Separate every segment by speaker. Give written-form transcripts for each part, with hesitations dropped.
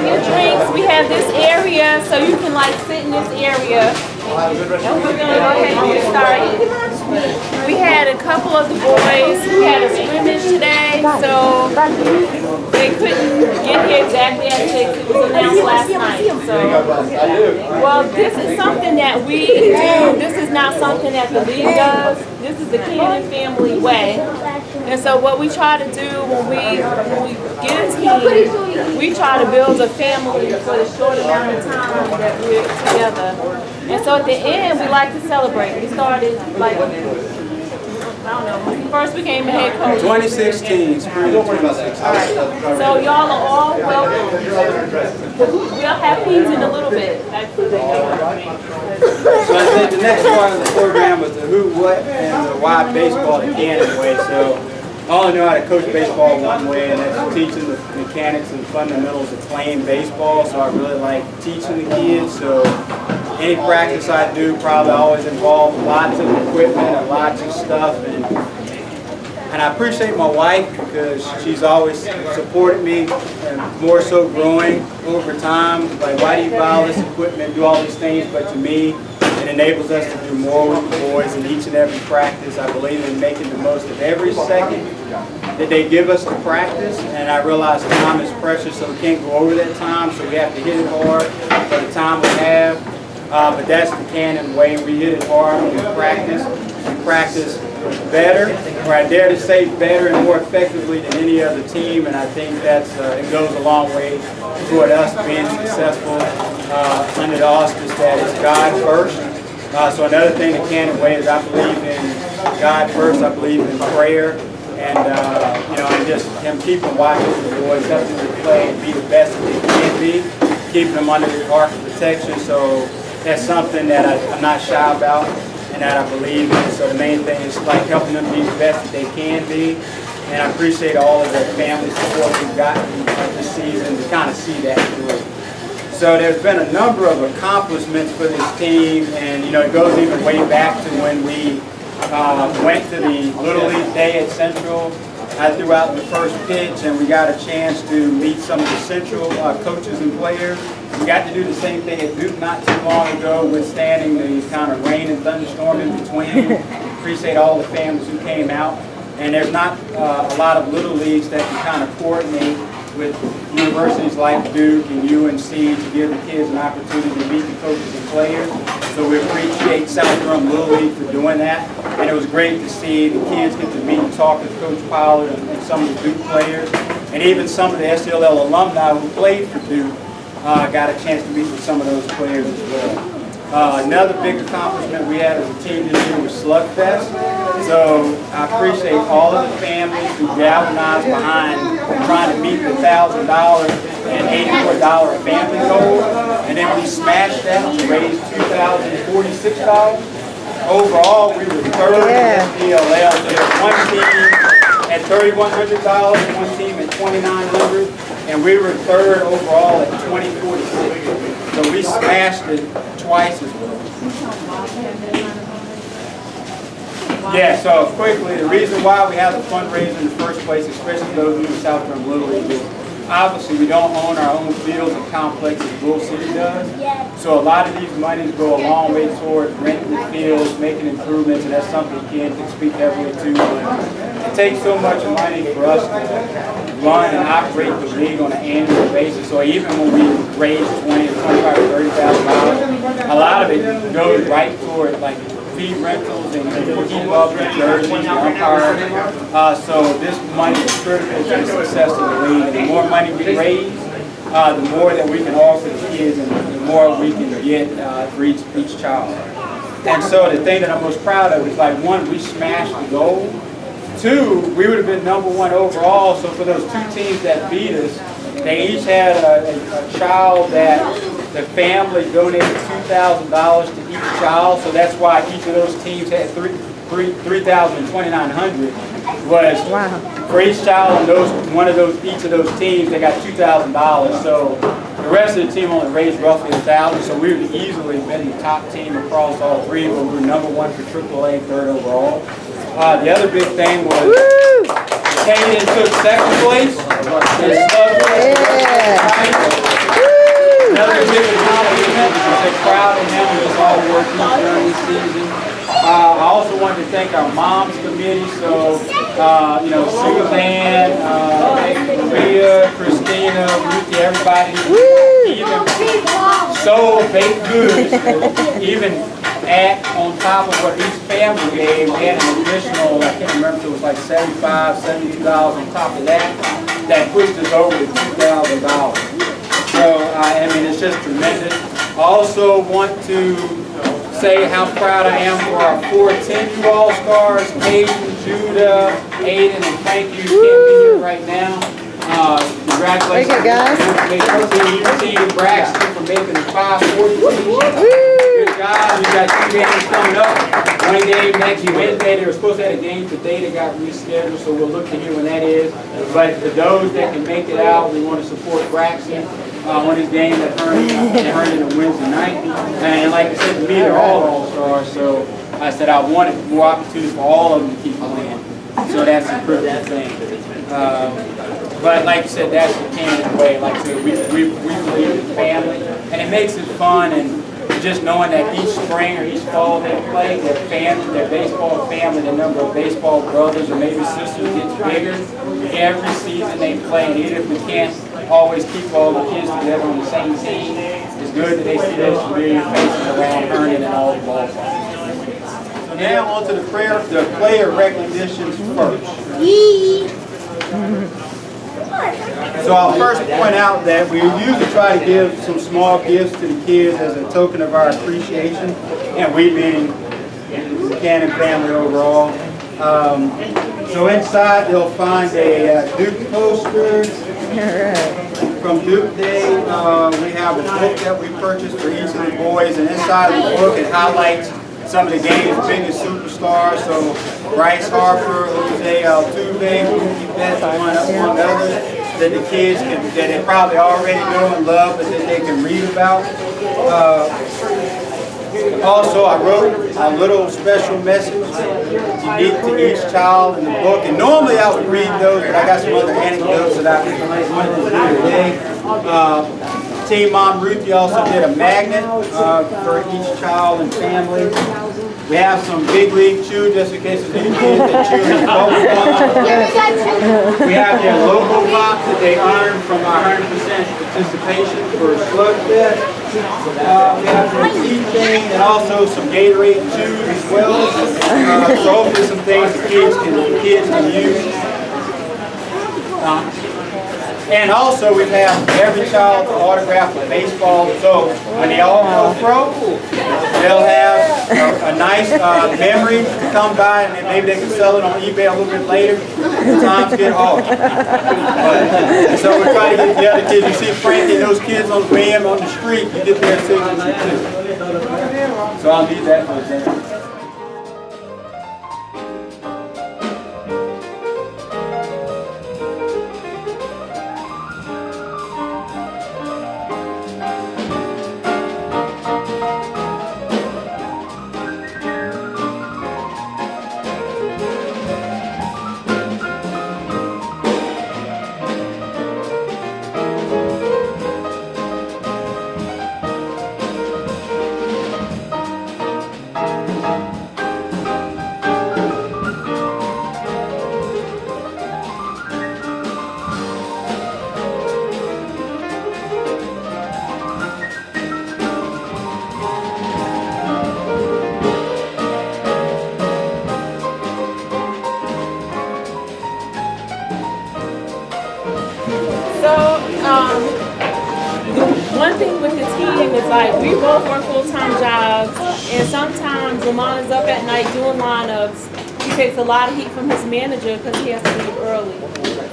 Speaker 1: your drinks. We have this area, so you can like sit in this area. And we're gonna go ahead and get started. We had a couple of the boys who had a scrimmage today, so they couldn't get here exactly at 6. It was announced last night. So, well, this is something that we do. This is not something that the league does. This is the Cannon family way. And so what we try to do when we get a team, we try to build a family for the short amount of time that we're together. And so at the end, we like to celebrate. We started like, I don't know, when we first became a head coach.
Speaker 2: 2016, spring 2016.
Speaker 1: All right. So y'all are all welcome. We'll have pizza in a little bit.
Speaker 2: So I think the next part of the program was the who, what, and the why baseball the Cannon way. So I only know how to coach baseball one way, and that's teaching the mechanics and fundamentals of playing baseball. So I really like teaching the kids. So any practice I do probably always involves lots of equipment and lots of stuff. And I appreciate my wife because she's always supported me and more so growing over time. Like, why do you buy all this equipment, do all these things, but to me, it enables us to do more with the boys in each and every practice. I believe in making the most of every second that they give us to practice, and I realize time is precious, so we can't go over that time, so we have to hit it hard for the time we have. But that's the Cannon way. We hit it hard when we practice. We practice better, or I dare to say better and more effectively than any other team, and I think that's it goes a long way toward us being successful under the auspice that is God first. So another thing the Cannon way is I believe in God first. I believe in prayer, and you know, and just him keeping watching the boys, helping them to play and be the best that they can be, keeping them under the arc of protection. So that's something that I'm not shy about and that I believe in. So the main thing is like helping them be the best that they can be. And I appreciate all of the family support we've gotten this season to kind of see that through. So there's been a number of accomplishments for this team, and you know, it goes even way back to when we went to the Little League Day at Central. I threw out the first pitch, and we got a chance to meet some of the Central coaches and players. We got to do the same thing at Duke not too long ago, withstanding the kind of rain and thunderstorm in between. Appreciate all the families who came out. And there's not a lot of little leagues that can kind of coordinate with universities like Duke and UNC to give the kids an opportunity to meet the coaches and players. So we appreciate South Durham Little League for doing that. And it was great to see the kids get to meet and talk with Coach Pollard and some of the Duke players. And even some of the SDLL alumni who played for Duke got a chance to meet with some of those players as well. Another big accomplishment we had as a team this year was Slugfest. So I appreciate all of the families who galvanized behind trying to meet the $1,000 and $84 family goal. And then we smashed that to raise $2,046. Overall, we were third in SDLL. So there's one team at $3,100, one team at $2,900. And we were third overall at $2,046. So we smashed it twice as well. Yeah, so quickly, the reason why we have the fundraiser in the first place, especially those who in South Durham Little League, is obviously we don't own our own fields and complexes as Bull City does. So a lot of these monies go a long way towards renting the fields, making improvements, and that's something Ken can speak heavily to. But it takes so much money for us to run and operate the league on an annual basis. So even when we raise $20,000 or $30,000, a lot of it goes right toward like fee rentals and keep up the jerseys, the umpires. So this money is critical to the success of the league. And the more money we raise, the more that we can offer the kids and the more we can get for each child. And so the thing that I'm most proud of is, like, one, we smashed the goal. Two, we would have been #1 overall. So for those two teams that beat us, they each had a child that the family donated $2,000 to each child. So that's why each of those teams had $3,000 and $2,900 was for each child. And each of those teams, they got $2,000. So the rest of the team only raised roughly $1,000. So we would have easily been the top team across all three, but we were #1 for AAA, third overall. The other big thing was Canyon took second place. Another big accomplishment. I'm proud of him. Just all the work he's done this season. I also wanted to thank our moms committee. So, you know, Suzanne, Maria, Christina, Ruthie, everybody. Even sold baked goods. Even on top of what each family gave, we had an additional, I can't remember if it was like $75, $72 on top of that. That pushed us over to $2,000. So, I mean, it's just tremendous. I also want to say how proud I am for our 4 10U All-Stars, Caden, Judah, Aiden, and thank you. You can't be here right now. Congratulations.
Speaker 3: Thank you, guys.
Speaker 2: Team Braxton for making the 540 team. Good job. We got 2 games coming up. 1 game next Wednesday. They were supposed to have a game today that got rescheduled, so we'll look to hear when that is. But for those that can make it out, we want to support Braxton on his game at Herndon on Wednesday night. And like I said, to me, they're all All-Stars, so I said I wanted more opportunities for all of them to keep playing. So that's a privilege thing. But like you said, that's the Cannon way. Like I said, we believe in family, and it makes it fun. And just knowing that each spring or each fall they play, their family, their baseball family, the number of baseball brothers or maybe sisters gets bigger every season they play. And even if we can't always keep all the kids together on the same team, it's good that they see those familiar faces around Herndon and all the ball parks. So now on to the player recognitions first. So I'll first point out that we usually try to give some small gifts to the kids as a token of our appreciation, and we being the Cannon family overall. So inside they'll find a Duke poster from Duke Day. We have a book that we purchased for each of the boys, and inside of the book it highlights some of the game's biggest superstars. So Bryce Harper, Jose Altuve, Mookie Betts, among others, that the kids that they probably already know and love, but that they can read about. Also, I wrote a little special message unique to each child in the book. And normally I would read those, but I got some other anecdotes that I wanted to do today. Team Mom Ruthie also did a magnet for each child and family. We have some Big League Chew, just in case there's any kids that chew in the bubble gum. We have their logo box that they earned from our 100% participation for Slug Fest. We have some keychain and also some Gatorade Chews as well. So hopefully some things the kids can use. And also we have every child to autograph a baseball. So when they all go pro, they'll have a nice memory to come by, and then maybe they can sell it on eBay a little bit later. Times get hard. So we're trying to get the other kids. You see Frankie and those kids on the way in on the street, you get their signature too. So I'll need that for a second.
Speaker 1: One thing with the team is like we both work full-time jobs, and sometimes Lamona's up at night doing lineups. He takes a lot of heat from his manager because he has to leave early.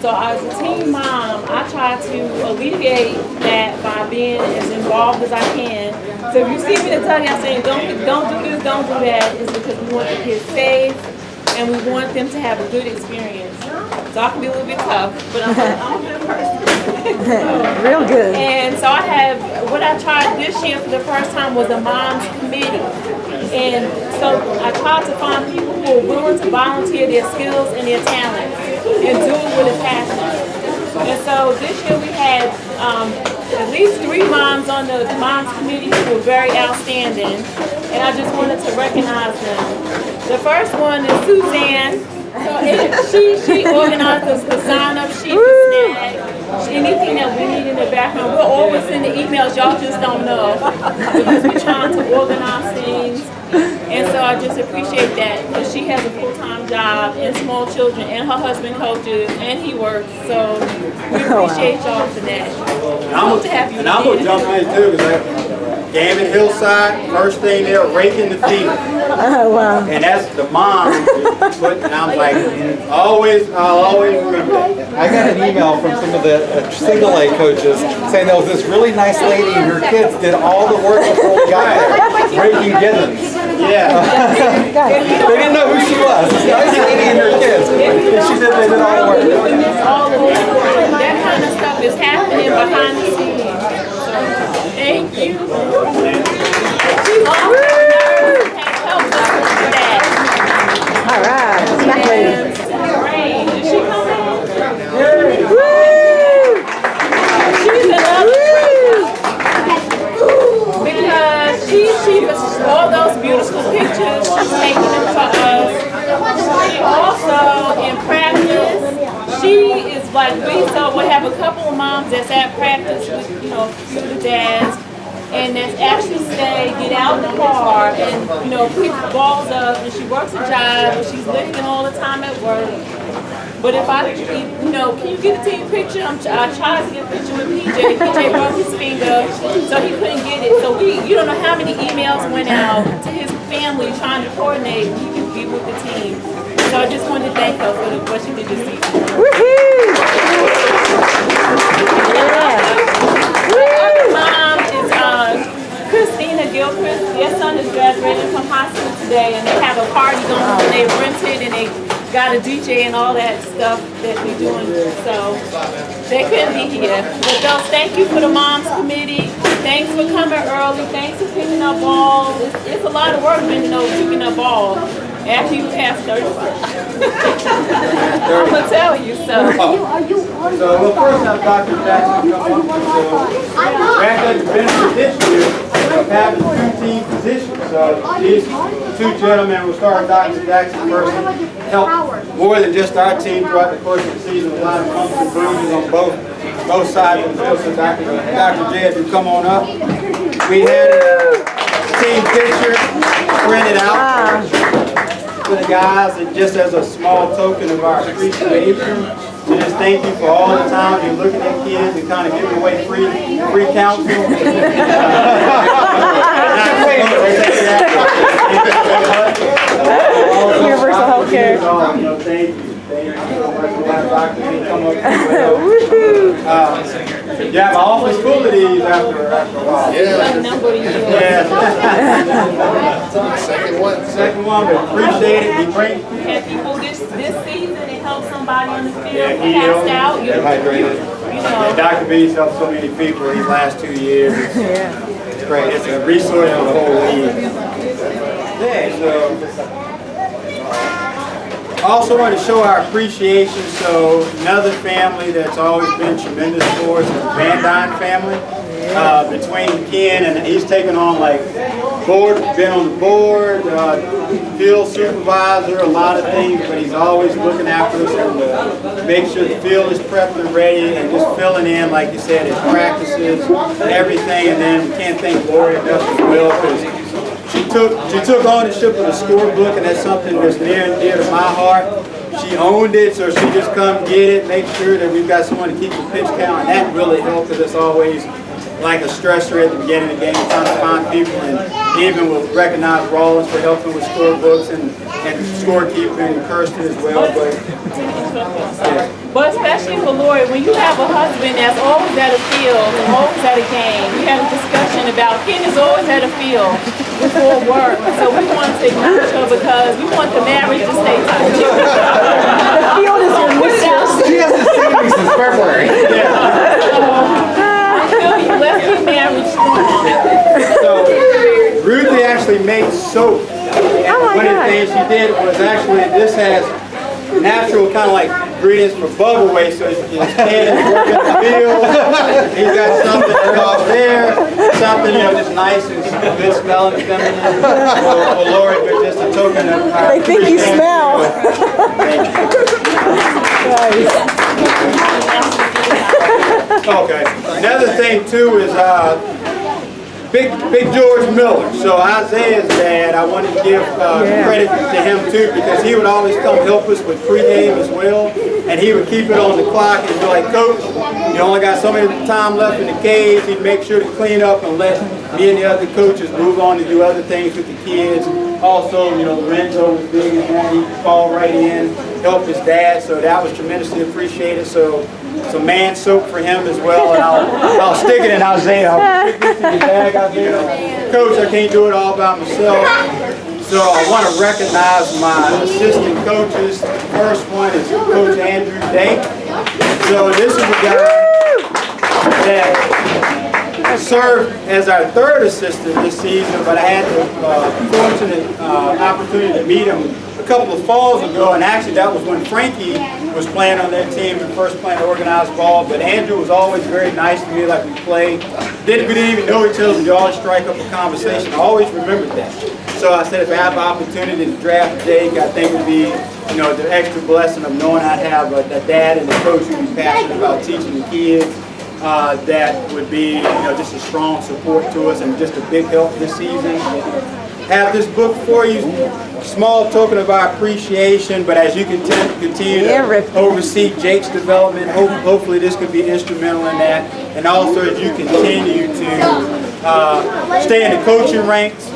Speaker 1: So as a team mom, I try to alleviate that by being as involved as I can. So if you see me to tell you I'm saying don't do this, don't do that, is because we want the kids safe and we want them to have a good experience. So I can be a little bit tough, but I'm a good person.
Speaker 3: Real good.
Speaker 1: And so what I tried this year for the first time was a mom's committee. And so I tried to find people who are willing to volunteer their skills and their talents and do it with a passion. And so this year we had at least 3 moms on the moms committee who were very outstanding, and I just wanted to recognize them. The first one is Suzanne. So she organizes the sign-up sheet for SNAG. Anything that we need in the background, we'll always send the emails. Y'all just don't know because we're trying to organize things. And so I just appreciate that because she has a full-time job and small children, and her husband coaches, and he works. So we appreciate y'all for that. Hope to have you.
Speaker 2: And I'm gonna jump in too because Gambit Hillside, first thing they're raking the field.
Speaker 3: Oh, wow.
Speaker 2: And that's the mom. And I'm like, I'll always remember that.
Speaker 4: I got an email from some of the single A coaches saying there was this really nice lady and her kids did all the work before we got there, breaking Gibbons.
Speaker 2: Yeah.
Speaker 4: They didn't know who she was. This nice lady and her kids. And she said they did all the work.
Speaker 1: That kind of stuff is happening behind the scenes. So, thank you. She's also has helped us with that.
Speaker 3: All right. Smack lady.
Speaker 1: Great. Did she come in?
Speaker 3: Woo!
Speaker 1: She's another because she was all those beautiful pictures. She's taking them for us. She also in practice. She is like we have a couple of moms that's at practice with a few of the dads, and that's actually get out in the car and pick the balls up. And she works a job, and she's lifting all the time at work. But if can you get a team picture? I tried to get a picture with PJ. PJ broke his finger, so he couldn't get it. So you don't know how many emails went out to his family trying to coordinate. He could be with the team. So I just wanted to thank her for what she did this season.
Speaker 3: Woohoo!
Speaker 1: The mom is Christina Gilchrist. Their son is graduating from high school today, and they have a party going on. They rented and they got a DJ and all that stuff that we're doing. So they couldn't be here. But those, thank you for the moms committee. Thanks for coming early. Thanks for picking up balls. It's a lot of work picking up balls. After you pass 35. I'm going to tell you so.
Speaker 2: So we'll first have Dr. Jackson come up. So back at the benefit this year of having 2 team positions. So these 2 gentlemen, we'll start with Dr. Jackson first. Help more than just our team throughout the course of the season. A lot of bumps and bruises on both sides of the field. So Dr. J, if you come on up. We had a team picture printed out for the guys, and just as a small token of our appreciation, to just thank you for all the time you're looking at kids and kind of giving away free counsel.
Speaker 3: Universal healthcare.
Speaker 2: Thank you. Thank you so much for that doctor to come up as well. You have an office full of these after a while. Second one, but appreciate it. Be great.
Speaker 1: We had people this season that helped somebody on the field passed out.
Speaker 2: Yeah, Dr. B's helped so many people these last 2 years. It's great. It's a resource for the whole league. Yeah, so I also want to show our appreciation. So another family that's always been tremendous for us is the Van Dyne family. Between Ken and he's taken on been on the board, field supervisor, a lot of things, but he's always looking after us and to make sure the field is prepped and ready and just filling in, like you said, his practices, everything. And then we can't thank Lori enough as well because she took ownership of the scorebook, and that's something that's near and dear to my heart. She owned it, so she just come get it, make sure that we've got someone to keep the pitch count, and that really helped because it's always like a stressor at the beginning of the game, trying to find people, and even with recognize Rollins for helping with scorebooks and scorekeeping, and Kirsten as well.
Speaker 1: But especially for Lori, when you have a husband that's always at a field and always at a game, we had a discussion about Ken is always at a field before work. So we want to acknowledge her because we want the marriage to stay tight.
Speaker 3: The field is your mistress.
Speaker 4: She hasn't seen me since February.
Speaker 1: I feel you. Let's keep marriage strong.
Speaker 2: So Ruthie actually made soap. And one of the things she did was actually, this has natural kind of like ingredients for bubble waste, so his kid is working the field. He's got something off there, something, you know, just nice and good smelling and feminine for Lori, but just a token of our
Speaker 3: They think you smell.
Speaker 2: Okay. Another thing too is Big George Miller. So Isaiah's dad, I wanted to give credit to him too, because he would always come help us with pregame as well, and he would keep it on the clock and be like, Coach, you only got so many time left in the cage. He'd make sure to clean up and let me and the other coaches move on to do other things with the kids. Also, you know, Lorenzo was big in that. He'd fall right in, help his dad, so that was tremendously appreciated. So some man soap for him as well, and I'll stick it in Isaiah. I'll stick this in your bag, Isaiah. Coach, I can't do it all by myself. So I want to recognize my assistant coaches. First one is Coach Andrew Day. So this is a guy that served as our third assistant this season, but I had the fortunate opportunity to meet him a couple of falls ago, and actually that was when Frankie was playing on that team and first playing organized ball. But Andrew was always very nice to me, like we played. We didn't even know each other, we always strike up a conversation. I always remembered that. So I said if I have the opportunity to draft Jake, I think it would be, you know, the extra blessing of knowing I'd have a dad and a coach who'd be passionate about teaching the kids. That would be, you know, just a strong support to us and just a big help this season. Have this book for you, small token of our appreciation, but as you continue to oversee Jake's development, hopefully this could be instrumental in that. And also as you continue to stay in the coaching ranks,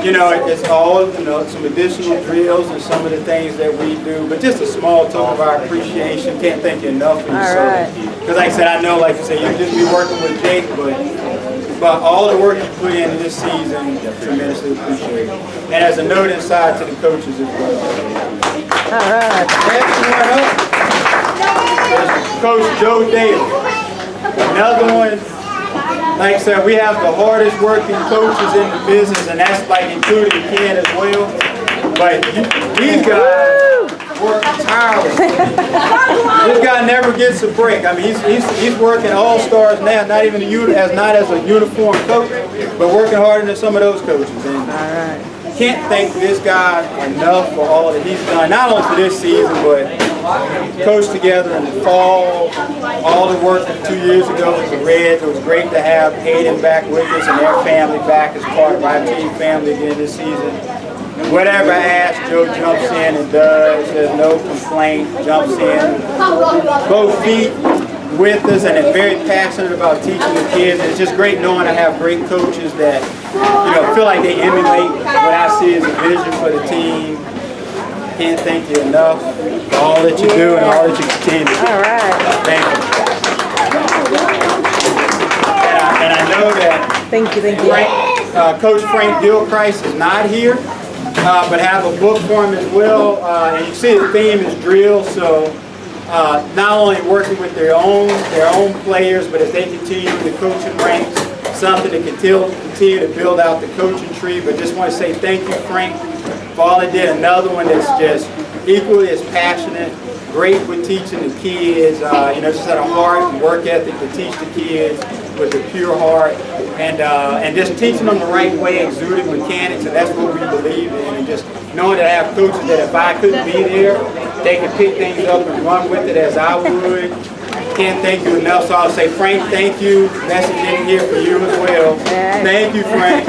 Speaker 2: you know, it's all, you know, some additional drills and some of the things that we do, but just a small token of our appreciation. Can't thank you enough for your service. Because like I said, I know, like you said, you just be working with Jake, but all the work you put in this season, tremendously appreciated. And as a note inside to the coaches as well.
Speaker 3: All right.
Speaker 2: Next one up is Coach Joe Daly. Another one. Like I said, we have the hardest working coaches in the business, and that's like including Ken as well. But these guys work tirelessly. This guy never gets a break. I mean, he's working all-stars now, not even not as a uniform coach, but working harder than some of those coaches. And can't thank this guy enough for all that he's done, not only for this season, but coached together in the fall, all the work 2 years ago with the Reds. It was great to have Hayden back with us and their family back as part of our team family again this season. Whatever I ask, Joe jumps in and does. There's no complaint, jumps in, both feet with us, and is very passionate about teaching the kids. And it's just great knowing I have great coaches that, you know, feel like they emulate what I see as a vision for the team. Can't thank you enough for all that you do and all that you continue to do.
Speaker 3: All right.
Speaker 2: Thank you. And I know that
Speaker 3: Thank you.
Speaker 2: Coach Frank Gilchrist is not here, but have a book for him as well. And you see the theme is drill, so not only working with their own players, but as they continue in the coaching ranks, something to continue to build out the coaching tree. But just want to say thank you, Frank, for all they did. Another one that's just equally as passionate, great with teaching the kids. You know, just had a heart and work ethic to teach the kids with a pure heart, and just teaching them the right way, exuding mechanics, and that's what we believe in. And just knowing that I have coaches that if I couldn't be there, they can pick things up and run with it as I would. Can't thank you enough, so I'll say, Frank, thank you. Message in here for you as well. Thank you, Frank.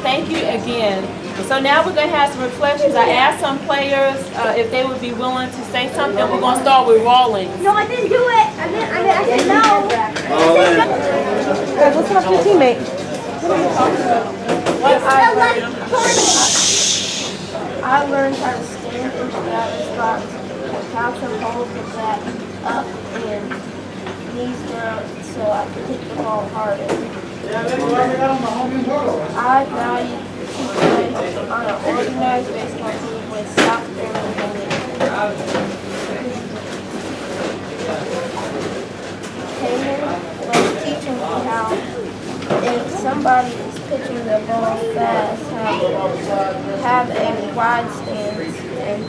Speaker 1: Thank you again. So now we're going to have some reflections. I asked some players if they would be willing to say something. We're going to start with Rawlings.
Speaker 5: No, I didn't do it. I said no.
Speaker 3: Guys, listen up to your teammate.
Speaker 5: I learned how to stand into that spot, how to hold the bat up and knees down so I could hit the ball harder. I value play on an organized baseball team with soccer and Taylor was teaching me how if somebody is pitching the ball fast, have a wide stance, and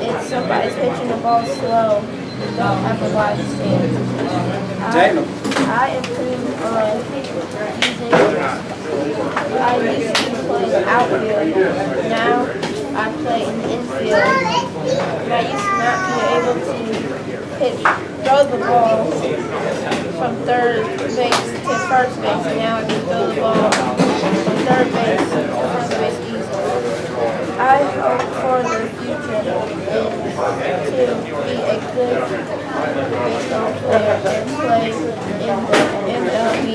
Speaker 5: if somebody's pitching the ball slow, don't have a wide stance. I improved on using. I used to play outfield. Now I play in the infield. And I used to not be able to throw the ball from third base to first base. And now I can throw the ball from third base to first base easily. I hope for the future is to be a good baseball player and play in the MLB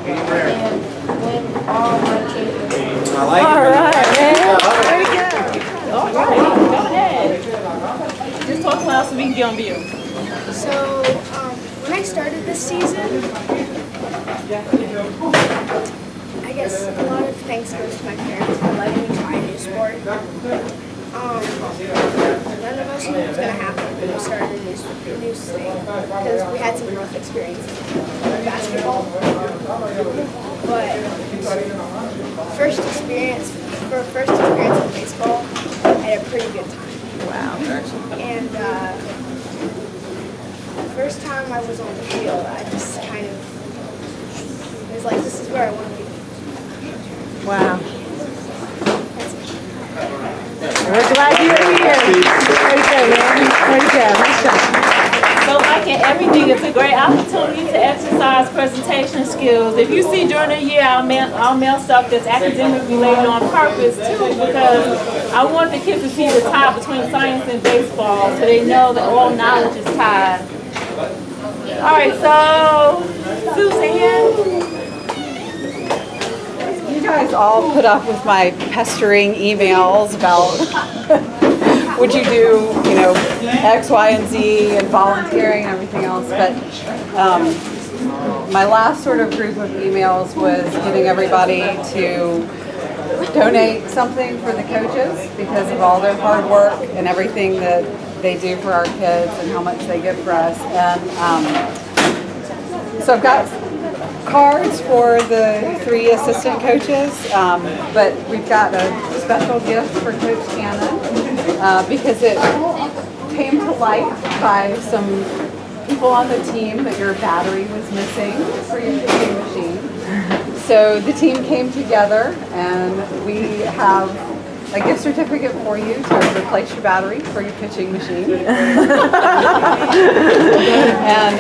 Speaker 5: and win all my championships.
Speaker 2: I like
Speaker 3: All
Speaker 2: it.
Speaker 3: right, man. Very good.
Speaker 1: All right, go ahead. Just talk loud so we can get on view.
Speaker 6: So, when I started this season, I guess a lot of thanks goes to my parents for letting me try a new sport. None of us knew what was going to happen when we started a new thing, because we had some rough experiences in basketball. But first experience with baseball, I had a pretty good time.
Speaker 3: Wow.
Speaker 6: And the first time I was on the field, I just kind of, it was like, this is where I want to be.
Speaker 3: Wow. We're glad you're here. There you go, man. There you go. Nice job.
Speaker 1: So like in everything, it's a great opportunity to exercise presentation skills. If you see during the year, I'll mail stuff that's academic related on purpose too, because I want the kids to see the tie between science and baseball so they know that all knowledge is tied. All right, so Suzanne.
Speaker 7: You guys all put up with my pestering emails about would you do, X, Y, and Z and volunteering and everything else. But my last sort of group of emails was getting everybody to donate something for the coaches because of all their hard work and everything that they do for our kids and how much they give for us. And so I've got cards for the 3 assistant coaches, but we've got a special gift for Coach Cannon because it came to light by some people on the team that your battery was missing for your pitching machine. So the team came together and we have a gift certificate for you to replace your battery for your pitching machine. And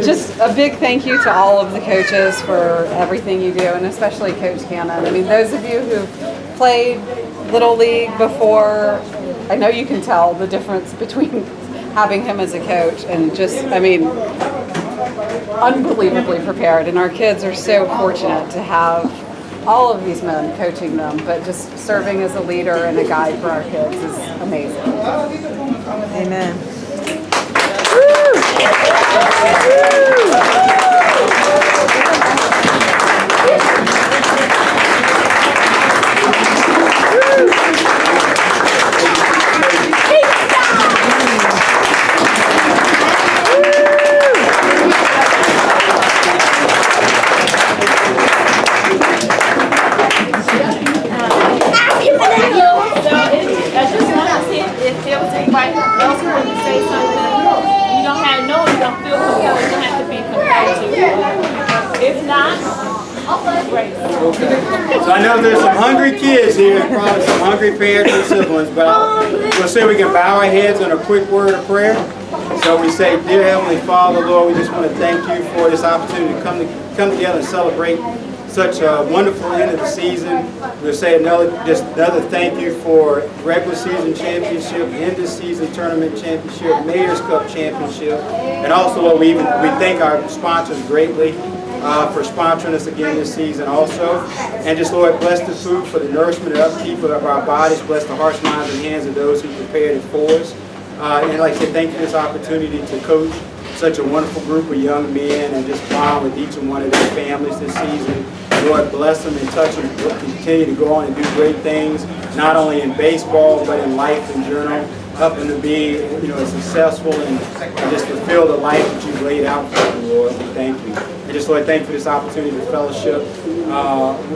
Speaker 7: just a big thank you to all of the coaches for everything you do, and especially Coach Cannon. I mean, those of you who've played Little League before, I know you can tell the difference between having him as a coach and just, unbelievably prepared. And our kids are so fortunate to have all of these men coaching them, but just serving as a leader and a guide for our kids is amazing.
Speaker 3: Amen.
Speaker 2: So I know there's some hungry kids here, probably some hungry parents and siblings, but we'll say we can bow our heads on a quick word of prayer. So we say, Dear Heavenly Father, Lord, we just want to thank you for this opportunity to come together and celebrate such a wonderful end of the season. We'll say another thank you for regular season championship, end of season tournament championship, Mayor's Cup championship, and also Lord, we thank our sponsors greatly for sponsoring us again this season also. And just Lord, bless the food for the nourishment and upkeep of our bodies. Bless the hearts, minds, and hands of those who prepared it for us. And like I said, thank you for this opportunity to coach such a wonderful group of young men and just bond with each and one of their families this season. Lord, bless them and touch them. Continue to go on and do great things, not only in baseball, but in life in general. Help them to be, successful and just fulfill the life that you've laid out for them, Lord. We thank you. And just, Lord, thank you for this opportunity to fellowship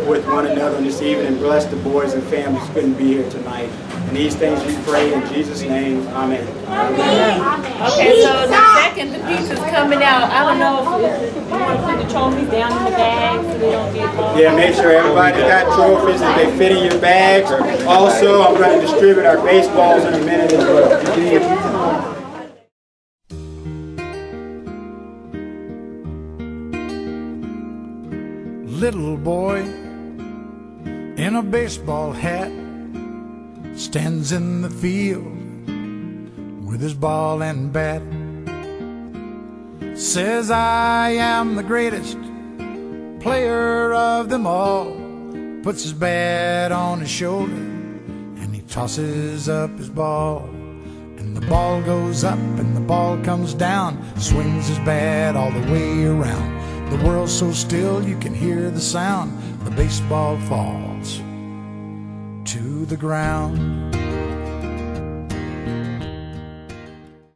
Speaker 2: with one another this evening, and bless the boys and families who couldn't be here tonight. And these things we pray in Jesus' name. Amen.
Speaker 1: Okay, so the second, the pizza's coming out. I don't know if you want to put the trophies down in the bag so they don't get lost.
Speaker 2: Yeah, make sure everybody's got trophies and they fit in your bags. Also, I'm going to distribute our baseballs in a minute as well.
Speaker 8: Little boy in a baseball hat stands in the field with his ball and bat. Says, I am the greatest player of them all. Puts his bat on his shoulder and he tosses up his ball. And the ball goes up and the ball comes down. Swings his bat all the way around. The world's so still you can hear the sound. The baseball falls to the ground.